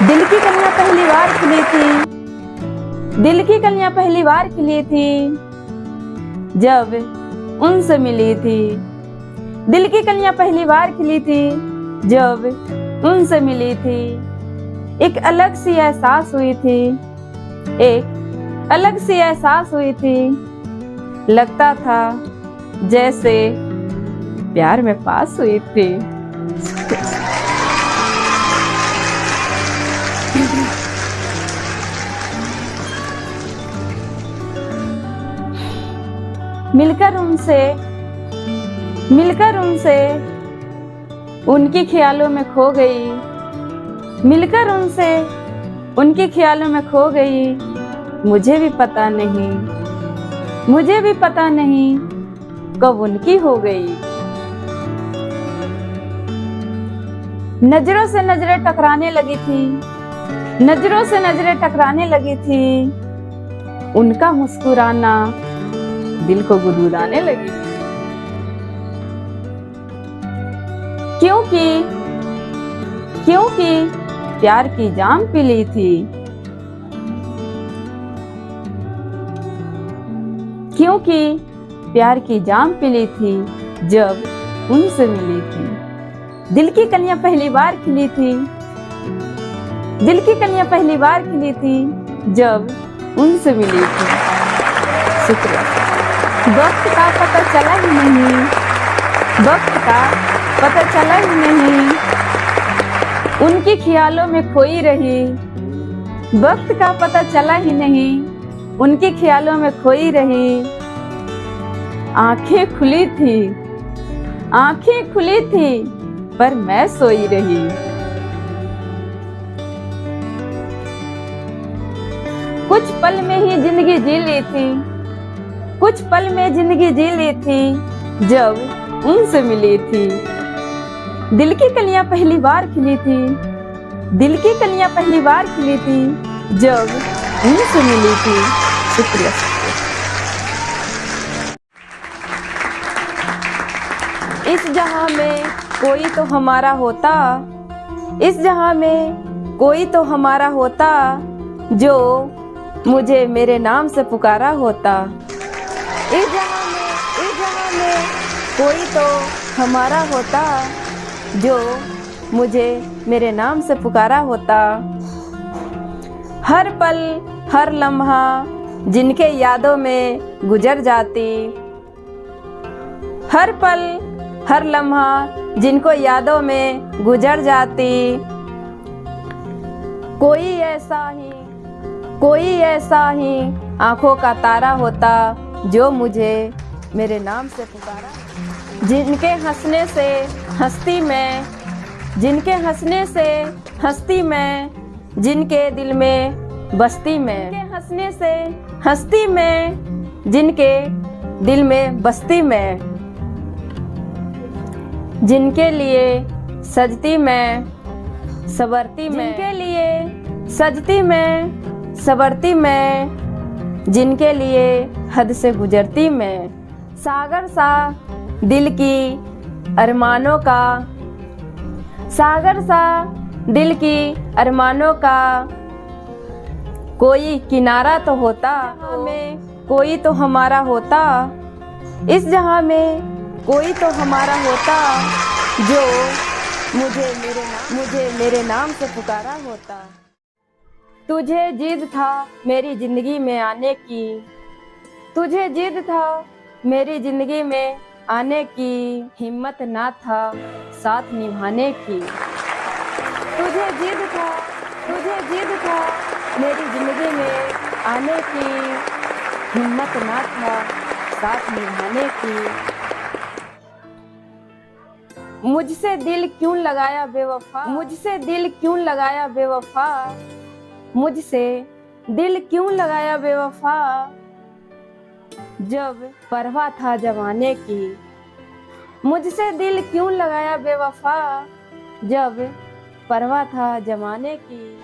दिल की कलियां पहली बार खिली थी, दिल की कलियां पहली बार खिली थी जब उनसे मिली थी। दिल की कलियां पहली बार खिली थी जब उनसे मिली थी। एक अलग सी एहसास हुई थी, एक अलग सी एहसास हुई थी। लगता था जैसे प्यार में पास हुई थी। मिलकर उनसे उनके ख्यालों में खो गई, मिलकर उनसे उनके ख्यालों में खो गई। मुझे भी पता नहीं कब उनकी हो गई। नजरों से नजरें टकराने लगी थी, नजरों से नजरें टकराने लगी थी। उनका मुस्कुराना दिल को गुदगुदाने लगी। क्योंकि प्यार की जाम पी ली थी, क्योंकि प्यार की जाम पी ली थी जब उनसे मिली थी। दिल की कलियां पहली बार खिली थी, दिल की कलियां पहली बार खिली थी जब उनसे मिली थी। शुक्रिया। वक्त का पता चला ही नहीं, वक्त का पता चला ही नहीं, उनके ख्यालों में खोई रही। वक्त का पता चला ही नहीं, उनके ख्यालों में खोई रही। आंखें खुली थी, आंखें खुली थी पर मैं सोई रही। कुछ पल में ही जिंदगी जी ली थी, कुछ पल में जिंदगी जी ली थी जब उनसे मिली थी। दिल की कलियां पहली बार खिली थी, दिल की कलियां पहली बार खिली थी जब उनसे मिली थी। शुक्रिया। इस जहां में कोई तो हमारा होता, इस जहां में कोई तो हमारा होता जो मुझे मेरे नाम से पुकारा होता। इस जहां में कोई तो हमारा होता जो मुझे मेरे नाम से पुकारा होता। हर पल हर लम्हा जिनके यादों में गुजर जाती, हर पल हर लम्हा जिनको यादों में गुजर जाती। कोई ऐसा ही आंखों का तारा होता जो मुझे मेरे नाम से पुकारा। जिनके हंसने से हंसती मैं, जिनके हंसने से हंसती मैं, जिनके दिल में बसती मैं। जिनके हंसने से हंसती मैं, जिनके दिल में बसती मैं। जिनके लिए सजती मैं, संवरती मैं। जिनके लिए सजती मैं, संवरती मैं, जिनके लिए हद से गुजरती मैं। सागर सा दिल की अरमानों का, सागर सा दिल की अरमानों का कोई किनारा तो होता। हमें कोई तो हमारा होता, इस जहां में कोई तो हमारा होता जो मुझे मेरे नाम से पुकारा होता। तुझे जिद था मेरी जिंदगी में आने की, तुझे जिद था मेरी जिंदगी में आने की। हिम्मत ना था साथ निभाने की। तुझे जिद था मेरी जिंदगी में आने की। हिम्मत ना था साथ निभाने की। मुझसे दिल क्यों लगाया बेवफा, मुझसे दिल क्यों लगाया बेवफा, मुझसे दिल क्यों लगाया बेवफा। जब परवाह था जमाने की। मुझसे दिल क्यों लगाया बेवफा, जब परवाह था जमाने की।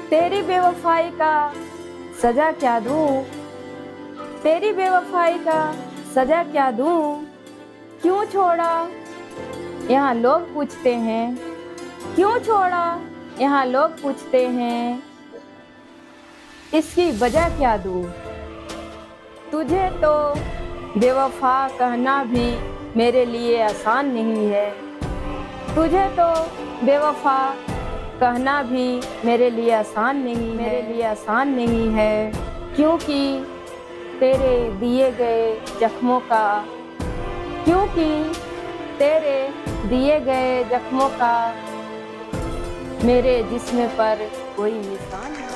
तेरी बेवफाई का सजा क्या दूं, तेरी बेवफाई का सजा क्या दूं। क्यों छोड़ा यहाँ लोग पूछते हैं, क्यों छोड़ा यहाँ लोग पूछते हैं इसकी वजह क्या दूँ। तुझे तो बेवफा कहना भी मेरे लिए आसान नहीं है। तुझे तो बेवफा कहना भी मेरे लिए आसान नहीं है, क्योंकि तेरे दिए गए जख्मों का मेरे जिस्म पर कोई निशान नहीं।